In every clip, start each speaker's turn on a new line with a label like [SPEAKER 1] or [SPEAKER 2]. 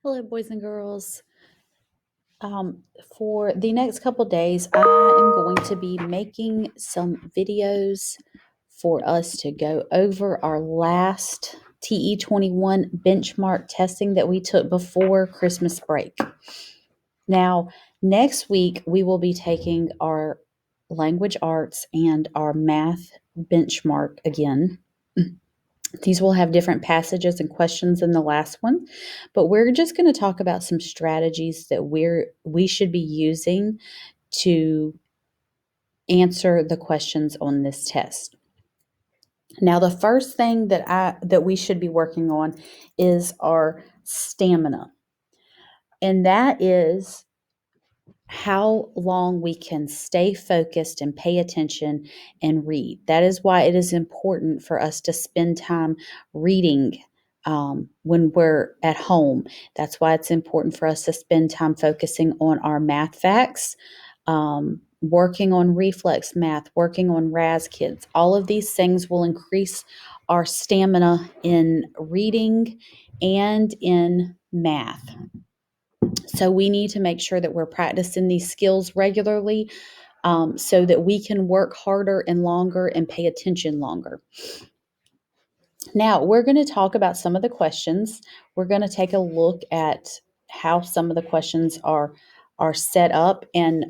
[SPEAKER 1] Hello, boys and girls. Um, for the next couple days, I am going to be making some videos for us to go over our last TE21 benchmark testing that we took before Christmas break. Now, next week, we will be taking our language arts and our math benchmark again. These will have different passages and questions than the last one, but we're just going to talk about some strategies that we should be using to answer the questions on this test. Now, the first thing that we should be working on is our stamina. And that is how long we can stay focused and pay attention and read. That is why it is important for us to spend time reading when we're at home. That's why it's important for us to spend time focusing on our math facts, working on reflex math, working on RAS Kids. All of these things will increase our stamina in reading and in math. So we need to make sure that we're practicing these skills regularly so that we can work harder and longer and pay attention longer. Now, we're going to talk about some of the questions. We're going to take a look at how some of the questions are set up and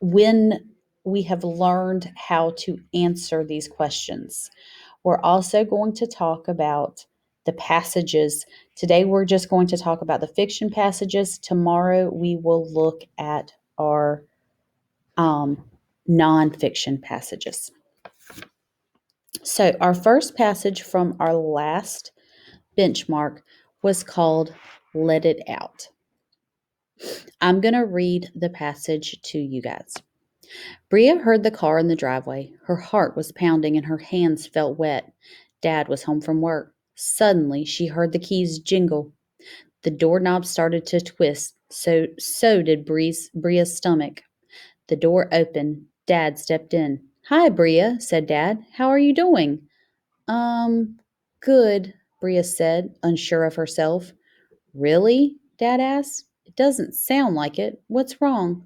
[SPEAKER 1] when we have learned how to answer these questions. We're also going to talk about the passages. Today, we're just going to talk about the fiction passages. Tomorrow, we will look at our nonfiction passages. So, our first passage from our last benchmark was called Let It Out. I'm going to read the passage to you guys. Bria heard the car in the driveway. Her heart was pounding and her hands felt wet. Dad was home from work. Suddenly, she heard the keys jingle. The doorknob started to twist. So did Bria's stomach. The door opened. Dad stepped in. Hi, Bria, said Dad. How are you doing? Good, Bria said, unsure of herself. Really? Dad asked. It doesn't sound like it. What's wrong?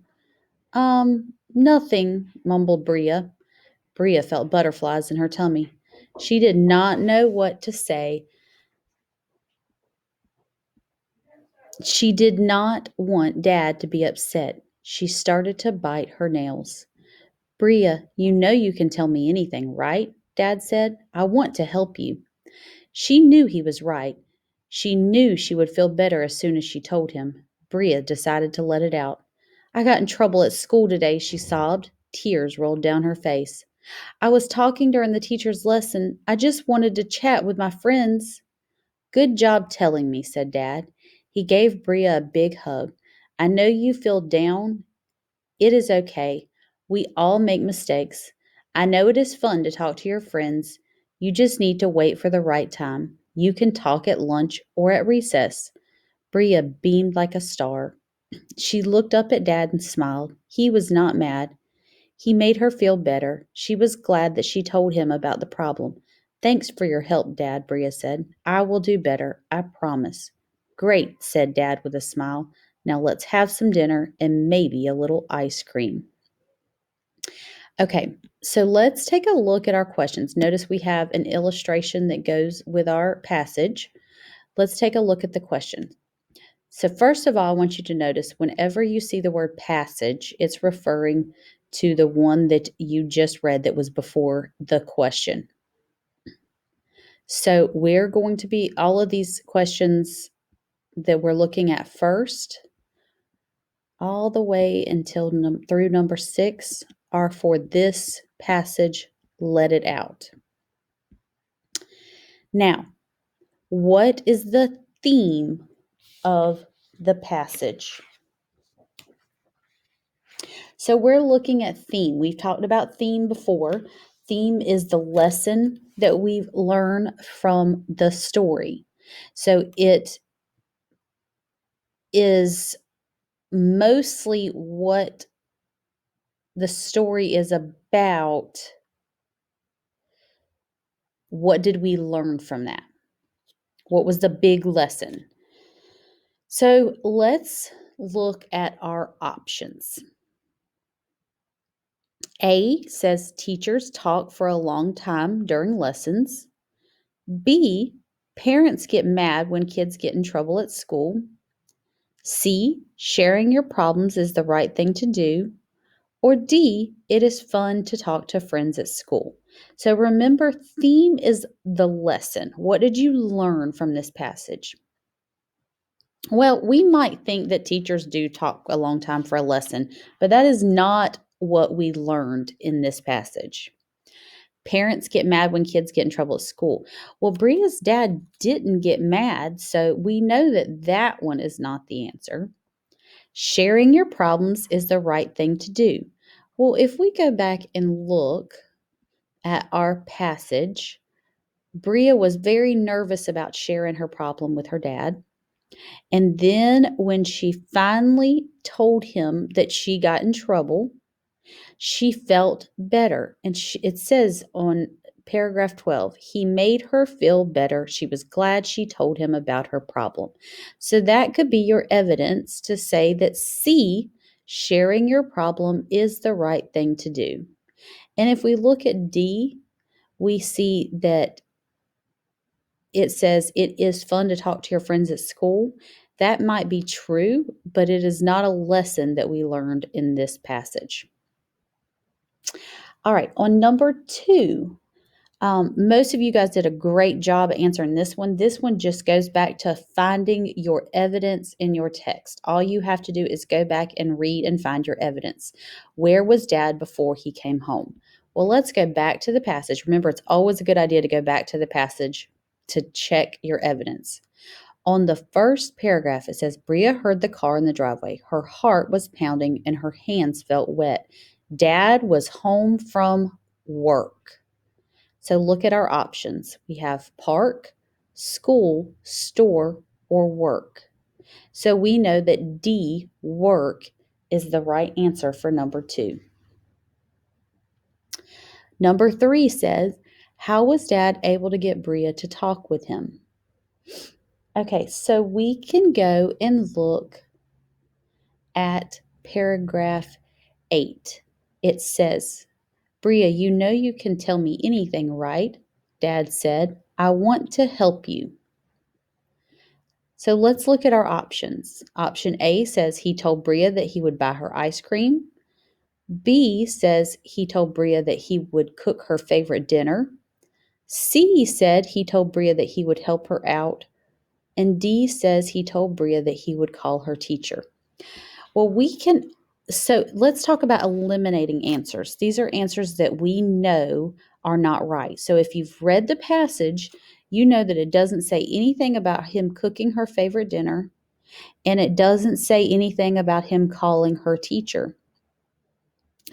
[SPEAKER 1] Nothing, mumbled Bria. Bria felt butterflies in her tummy. She did not know what to say. She did not want Dad to be upset. She started to bite her nails. Bria, you know you can tell me anything, right? Dad said. I want to help you. She knew he was right. She knew she would feel better as soon as she told him. Bria decided to let it out. I got in trouble at school today, she sobbed. Tears rolled down her face. I was talking during the teacher's lesson. I just wanted to chat with my friends. Good job telling me, said Dad. He gave Bria a big hug. I know you feel down. It is okay. We all make mistakes. I know it is fun to talk to your friends. You just need to wait for the right time. You can talk at lunch or at recess. Bria beamed like a star. She looked up at Dad and smiled. He was not mad. He made her feel better. She was glad that she told him about the problem. Thanks for your help, Dad, Bria said. I will do better, I promise. Great, said Dad with a smile. Now let's have some dinner and maybe a little ice cream. Okay, so let's take a look at our questions. Notice we have an illustration that goes with our passage. Let's take a look at the question. So first of all, I want you to notice whenever you see the word passage, it's referring to the one that you just read that was before the question. So we're going to be, all of these questions that we're looking at first, all the way until through number 6 are for this passage, Let It Out. Now, what is the theme of the passage? So we're looking at theme. We've talked about theme before. Theme is the lesson that we learn from the story. So it is mostly what the story is about. What did we learn from that? What was the big lesson? So let's look at our options. A says teachers talk for a long time during lessons. B, parents get mad when kids get in trouble at school. C, sharing your problems is the right thing to do. Or D, it is fun to talk to friends at school. So remember, theme is the lesson. What did you learn from this passage? Well, we might think that teachers do talk a long time for a lesson, but that is not what we learned in this passage. Parents get mad when kids get in trouble at school. Well, Bria's dad didn't get mad, so we know that that one is not the answer. Sharing your problems is the right thing to do. Well, if we go back and look at our passage, Bria was very nervous about sharing her problem with her dad. And then when she finally told him that she got in trouble, she felt better. And it says on paragraph 12, he made her feel better. She was glad she told him about her problem. So that could be your evidence to say that C, sharing your problem is the right thing to do. And if we look at D, we see that it says it is fun to talk to your friends at school. That might be true, but it is not a lesson that we learned in this passage. All right, on number 2, most of you guys did a great job answering this one. This one just goes back to finding your evidence in your text. All you have to do is go back and read and find your evidence. Where was Dad before he came home? Well, let's go back to the passage. Remember, it's always a good idea to go back to the passage to check your evidence. On the first paragraph, it says, Bria heard the car in the driveway. Her heart was pounding and her hands felt wet. Dad was home from work. So look at our options. We have park, school, store, or work. So we know that D, work, is the right answer for number 2. Number 3 says, how was Dad able to get Bria to talk with him? Okay, so we can go and look at paragraph 8. It says, Bria, you know you can tell me anything, right? Dad said, I want to help you. So let's look at our options. Option A says he told Bria that he would buy her ice cream. B says he told Bria that he would cook her favorite dinner. C said he told Bria that he would help her out. And D says he told Bria that he would call her teacher. Well, so let's talk about eliminating answers. These are answers that we know are not right. So if you've read the passage, you know that it doesn't say anything about him cooking her favorite dinner, and it doesn't say anything about him calling her teacher.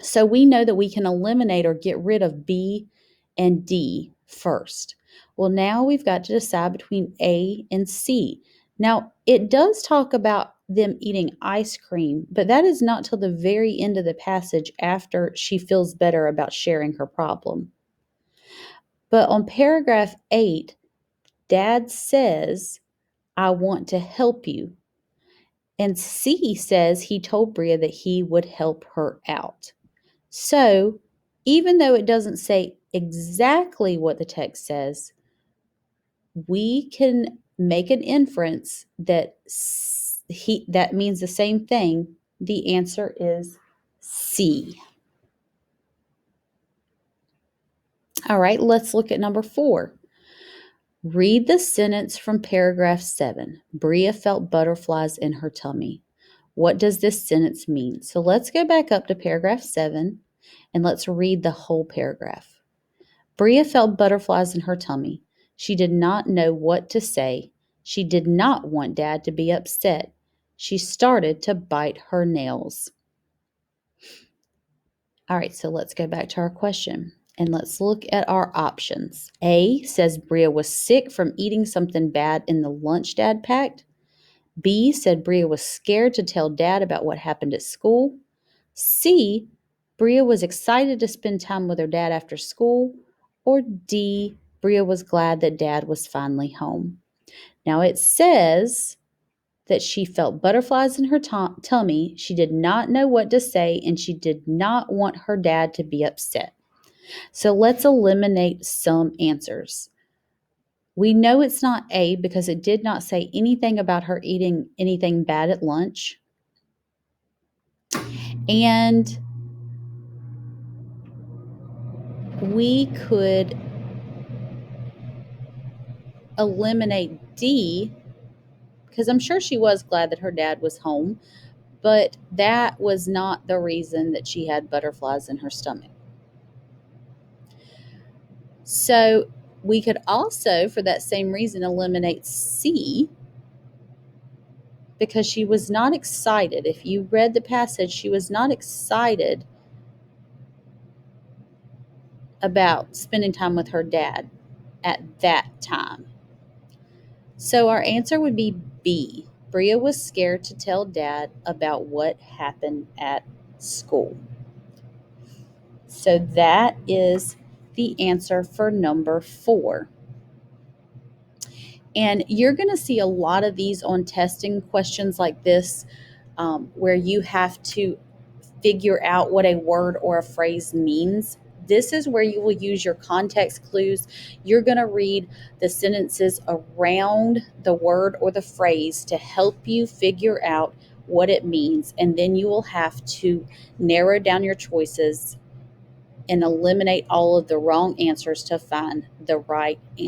[SPEAKER 1] So we know that we can eliminate or get rid of B and D first. Well, now we've got to decide between A and C. Now, it does talk about them eating ice cream, but that is not till the very end of the passage after she feels better about sharing her problem. But on paragraph 8, Dad says, I want to help you. And C says he told Bria that he would help her out. So, even though it doesn't say exactly what the text says, we can make an inference that that means the same thing. The answer is C. All right, let's look at number 4. Read the sentence from paragraph 7. Bria felt butterflies in her tummy. What does this sentence mean? So let's go back up to paragraph 7 and let's read the whole paragraph. Bria felt butterflies in her tummy. She did not know what to say. She did not want Dad to be upset. She started to bite her nails. All right, so let's go back to our question and let's look at our options. A says Bria was sick from eating something bad in the lunch Dad packed. B said Bria was scared to tell Dad about what happened at school. C, Bria was excited to spend time with her dad after school. Or D, Bria was glad that Dad was finally home. Now it says that she felt butterflies in her tummy, she did not know what to say, and she did not want her dad to be upset. So let's eliminate some answers. We know it's not A because it did not say anything about her eating anything bad at lunch. And we could eliminate D because I'm sure she was glad that her dad was home, but that was not the reason that she had butterflies in her stomach. So we could also, for that same reason, eliminate C because she was not excited. If you read the passage, she was not excited about spending time with her dad at that time. So our answer would be B. Bria was scared to tell dad about what happened at school. So that is the answer for number 4. And you're going to see a lot of these on testing questions like this, where you have to figure out what a word or a phrase means. This is where you will use your context clues. You're going to read the sentences around the word or the phrase to help you figure out what it means. And then you will have to narrow down your choices and eliminate all of the wrong answers to find the right answer.